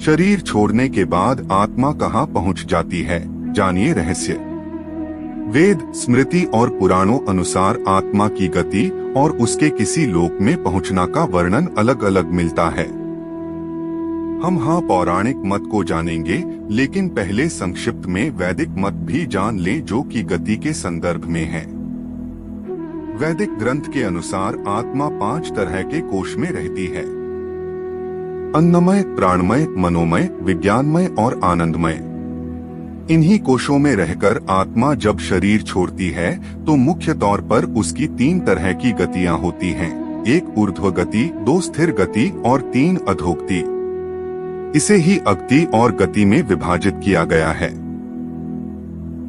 शरीर छोड़ने के बाद आत्मा कहाँ पहुँच जाती है, जानिए रहस्य। वेद, स्मृति और पुराणों अनुसार आत्मा की गति और उसके किसी लोक में पहुंचना का वर्णन अलग अलग मिलता है। हम पौराणिक मत को जानेंगे, लेकिन पहले संक्षिप्त में वैदिक मत भी जान लें जो कि गति के संदर्भ में है। वैदिक ग्रंथ के अनुसार आत्मा 5 तरह के कोश में रहती है: अन्नमय, प्राणमय, मनोमय, विज्ञानमय और आनंदमय। इन्हीं कोशों में रहकर आत्मा जब शरीर छोड़ती है तो मुख्य तौर पर उसकी 3 तरह की गतियां होती हैं: 1 ऊर्ध्व गति, 2 स्थिर गति और 3 अधोगति। इसे ही अगति और गति में विभाजित किया गया है।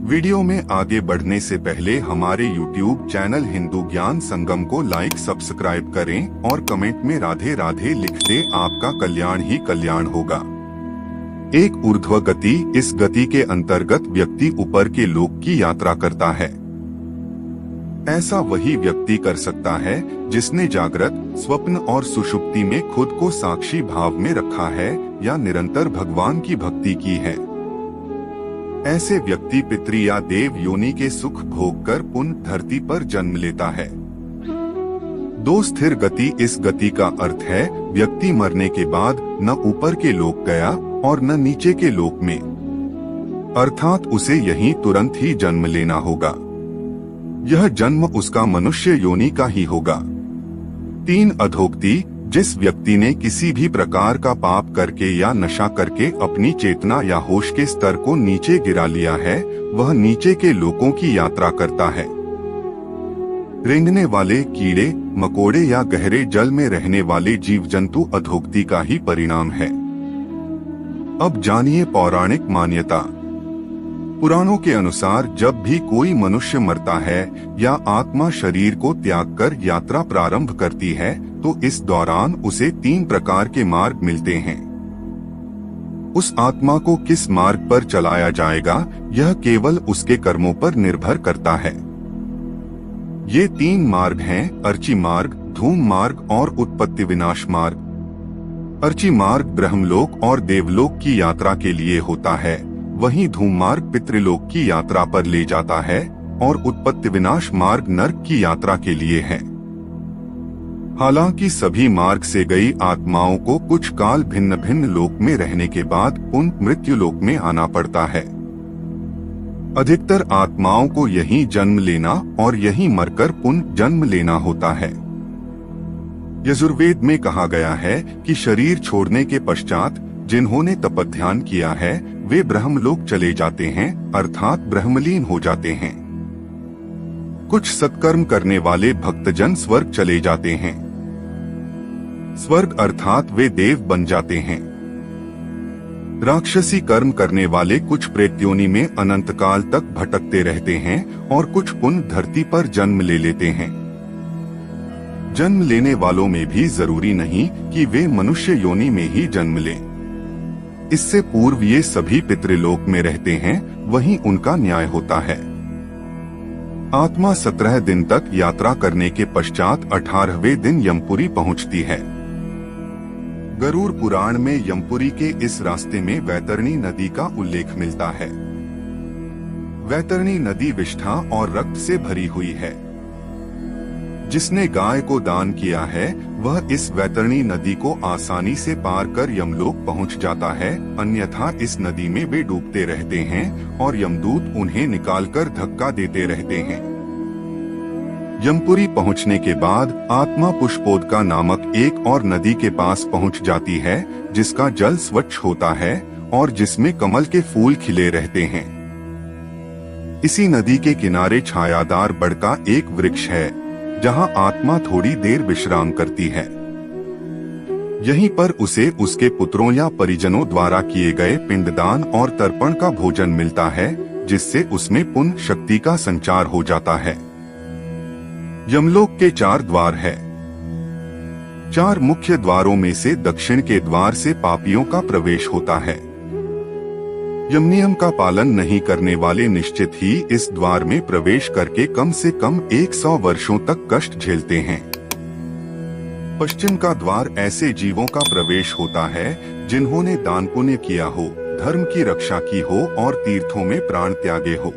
वीडियो में आगे बढ़ने से पहले हमारे YouTube चैनल हिंदू ज्ञान संगम को लाइक, सब्सक्राइब करें और कमेंट में राधे राधे लिख दे, आपका कल्याण ही कल्याण होगा। 1 ऊर्ध्व गति। इस गति के अंतर्गत व्यक्ति ऊपर के लोक की यात्रा करता है। ऐसा वही व्यक्ति कर सकता है जिसने जागृत, स्वप्न और सुषुप्ति में खुद को साक्षी भाव में रखा है या निरंतर भगवान की भक्ति की है। ऐसे व्यक्ति पितृ या देव योनि के सुख भोग कर पुनः धरती पर जन्म लेता है। 2 स्थिर गति। इस गति का अर्थ है व्यक्ति मरने के बाद न ऊपर के लोक गया और न नीचे के लोक में, अर्थात उसे यहीं तुरंत ही जन्म लेना होगा। यह जन्म उसका मनुष्य योनि का ही होगा। 3 अधोगति। जिस व्यक्ति ने किसी भी प्रकार का पाप करके या नशा करके अपनी चेतना या होश के स्तर को नीचे गिरा लिया है, वह नीचे के लोकों की यात्रा करता है। रेंगने वाले कीड़े मकोड़े या गहरे जल में रहने वाले जीव जंतु अधोगति का ही परिणाम है। अब जानिए पौराणिक मान्यता। पुराणों के अनुसार जब भी कोई मनुष्य मरता है या आत्मा शरीर को त्याग कर यात्रा प्रारंभ करती है तो इस दौरान उसे 3 प्रकार के मार्ग मिलते हैं। उस आत्मा को किस मार्ग पर चलाया जाएगा यह केवल उसके कर्मों पर निर्भर करता है। ये 3 मार्ग हैं: अर्ची मार्ग, धूम मार्ग और उत्पत्ति विनाश मार्ग। अर्ची मार्ग ब्रह्मलोक और देवलोक की यात्रा के लिए होता है, वहीं धूम मार्ग पितृलोक की यात्रा पर ले जाता है और उत्पत्ति विनाश मार्ग नरक की यात्रा के लिए है। हालांकि सभी मार्ग से गई आत्माओं को कुछ काल भिन्न भिन्न लोक में रहने के बाद पुनः मृत्यु लोक में आना पड़ता है। अधिकतर आत्माओं को यहीं जन्म लेना और यहीं मरकर पुनः जन्म लेना होता है। यजुर्वेद में कहा गया है कि शरीर छोड़ने के पश्चात जिन्होंने तपध्यान किया है वे ब्रह्मलोक चले जाते हैं, अर्थात ब्रह्मलीन हो जाते हैं। कुछ सत्कर्म करने वाले भक्तजन स्वर्ग चले जाते हैं। स्वर्ग अर्थात वे देव बन जाते हैं। राक्षसी कर्म करने वाले कुछ प्रेत योनि में अनंत काल तक भटकते रहते हैं और कुछ पुनः धरती पर जन्म ले लेते हैं। जन्म लेने वालों में भी जरूरी नहीं कि वे मनुष्य योनि में ही जन्म लें। इससे पूर्व ये सभी पितृलोक में रहते हैं, वहीं उनका न्याय होता है। आत्मा 17 दिन तक यात्रा करने के पश्चात 18वें दिन यमपुरी पहुंचती है। गरुड़ पुराण में यमपुरी के इस रास्ते में वैतरणी नदी का उल्लेख मिलता है। वैतरणी नदी विष्ठा और रक्त से भरी हुई है। जिसने गाय को दान किया है वह इस वैतरणी नदी को आसानी से पार कर यमलोक पहुंच जाता है, अन्यथा इस नदी में वे डूबते रहते हैं और यमदूत उन्हें निकालकर धक्का देते रहते हैं। यमपुरी पहुंचने के बाद आत्मा पुष्पोदका नामक एक और नदी के पास पहुंच जाती है जिसका जल स्वच्छ होता है और जिसमें कमल के फूल खिले रहते हैं। इसी नदी के किनारे छायादार बड़ का एक वृक्ष है जहां आत्मा थोड़ी देर विश्राम करती है। यहीं पर उसे उसके पुत्रों या परिजनों द्वारा किए गए पिंडदान और तर्पण का भोजन मिलता है, जिससे उसमें पुण्य शक्ति का संचार हो जाता है। यमलोक के 4 द्वार है। 4 मुख्य द्वारों में से दक्षिण के द्वार से पापियों का प्रवेश होता है। यम नियम का पालन नहीं करने वाले निश्चित ही इस द्वार में प्रवेश करके कम से कम 100 वर्षों तक कष्ट झेलते हैं। पश्चिम का द्वार ऐसे जीवों का प्रवेश होता है जिन्होंने दान पुण्य किया हो, धर्म की रक्षा की हो और तीर्थों में प्राण त्यागे हो।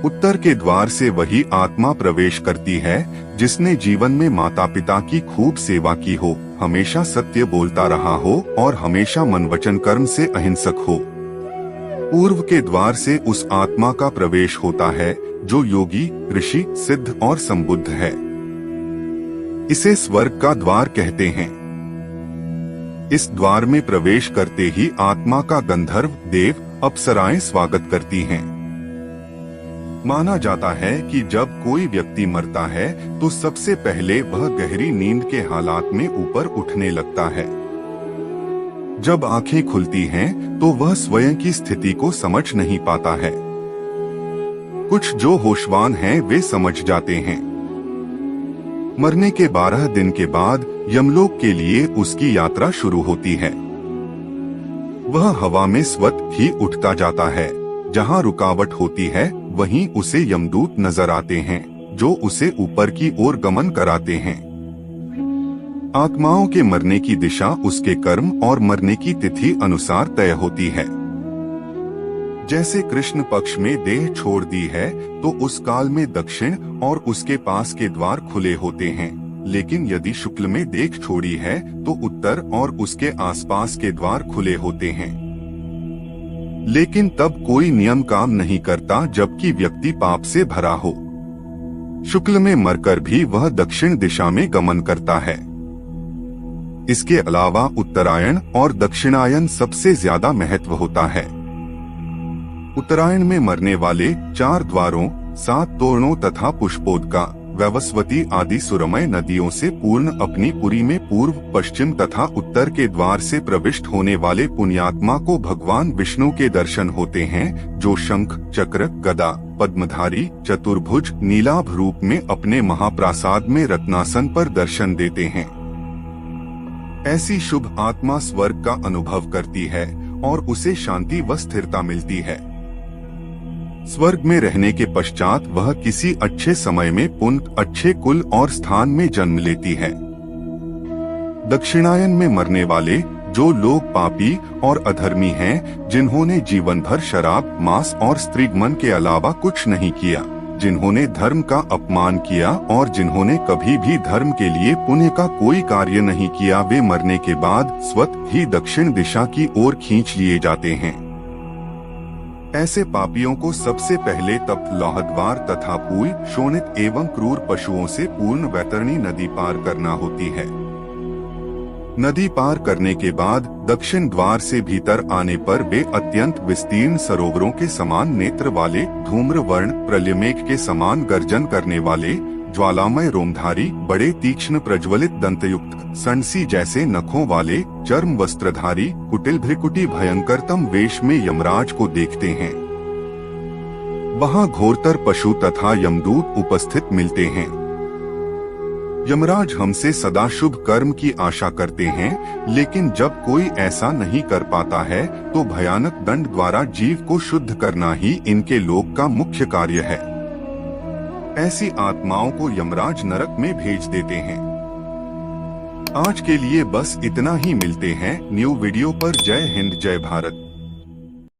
उत्तर के द्वार से वही आत्मा प्रवेश करती है जिसने जीवन में माता पिता की खूब सेवा की हो, हमेशा सत्य बोलता रहा हो और हमेशा मन वचन कर्म से अहिंसक हो। पूर्व के द्वार से उस आत्मा का प्रवेश होता है जो योगी, ऋषि, सिद्ध और संबुद्ध है। इसे स्वर्ग का द्वार कहते हैं। इस द्वार में प्रवेश करते ही आत्मा का गंधर्व, देव, अप्सराएं स्वागत करती हैं। माना जाता है कि जब कोई व्यक्ति मरता है तो सबसे पहले वह गहरी नींद के हालात में ऊपर उठने लगता है। जब आंखें खुलती हैं तो वह स्वयं की स्थिति को समझ नहीं पाता है। कुछ जो होशवान हैं वे समझ जाते हैं। मरने के 12 दिन के बाद यमलोक के लिए उसकी यात्रा शुरू होती है। वह हवा में स्वतः ही उठता जाता है। जहाँ रुकावट होती है वहीं उसे यमदूत नजर आते हैं जो उसे ऊपर की ओर गमन कराते हैं। आत्माओं के मरने की दिशा उसके कर्म और मरने की तिथि अनुसार तय होती है। जैसे कृष्ण पक्ष में देह छोड़ दी है तो उस काल में दक्षिण और उसके पास के द्वार खुले होते हैं, लेकिन यदि शुक्ल में देह छोड़ी है तो उत्तर और उसके आसपास के द्वार खुले होते हैं। लेकिन तब कोई नियम काम नहीं करता जबकि व्यक्ति पाप से भरा हो। शुक्ल में मरकर भी वह दक्षिण दिशा में गमन करता है। इसके अलावा उत्तरायण और दक्षिणायन सबसे ज्यादा महत्व होता है। उत्तरायण में मरने वाले 4 द्वारों, 7 तोरणों तथा पुष्पोदका, वैवस्वती आदि सुरमय नदियों से पूर्ण अपनी पुरी में पूर्व, पश्चिम तथा उत्तर के द्वार से प्रविष्ट होने वाले पुण्यात्मा को भगवान विष्णु के दर्शन होते हैं, जो शंख, चक्र, गदा, पद्मधारी, चतुर्भुज, नीलाभ रूप में अपने महाप्रासाद में रत्नासन पर दर्शन देते हैं। ऐसी शुभ आत्मा स्वर्ग का अनुभव करती है और उसे शांति व स्थिरता मिलती है। स्वर्ग में रहने के पश्चात वह किसी अच्छे समय में पुण्य, अच्छे कुल और स्थान में जन्म लेती है। दक्षिणायन में मरने वाले जो लोग पापी और अधर्मी हैं, जिन्होंने जीवन भर शराब, मांस और स्त्रीगमन के अलावा कुछ नहीं किया, जिन्होंने धर्म का अपमान किया और जिन्होंने कभी भी धर्म के लिए पुण्य का कोई कार्य नहीं किया, वे मरने के बाद स्वतः ही दक्षिण दिशा की ओर खींच लिए जाते हैं। ऐसे पापियों को सबसे पहले तप्त लौहद्वार तथा पूय, शोणित एवं क्रूर पशुओं से पूर्ण वैतरणी नदी पार करना होती है। नदी पार करने के बाद दक्षिण द्वार से भीतर आने पर वे अत्यंत विस्तीर्ण सरोवरों के समान नेत्र वाले, धूम्र वर्ण, प्रलयमेघ के समान गर्जन करने वाले, ज्वालामय रोमधारी, बड़े तीक्ष्ण प्रज्वलित दंतयुक्त, सनसी जैसे नखों वाले, चर्म वस्त्रधारी, कुटिल भ्रिकुटी भयंकरतम वेश में यमराज को देखते हैं। वहाँ घोरतर पशु तथा यमदूत उपस्थित मिलते हैं। यमराज हमसे सदा शुभ कर्म की आशा करते हैं, लेकिन जब कोई ऐसा नहीं कर पाता है तो भयानक दंड द्वारा जीव को शुद्ध करना ही इनके लोक का मुख्य कार्य है। ऐसी आत्माओं को यमराज नरक में भेज देते हैं। आज के लिए बस इतना ही। मिलते हैं न्यू वीडियो पर। जय हिंद, जय भारत।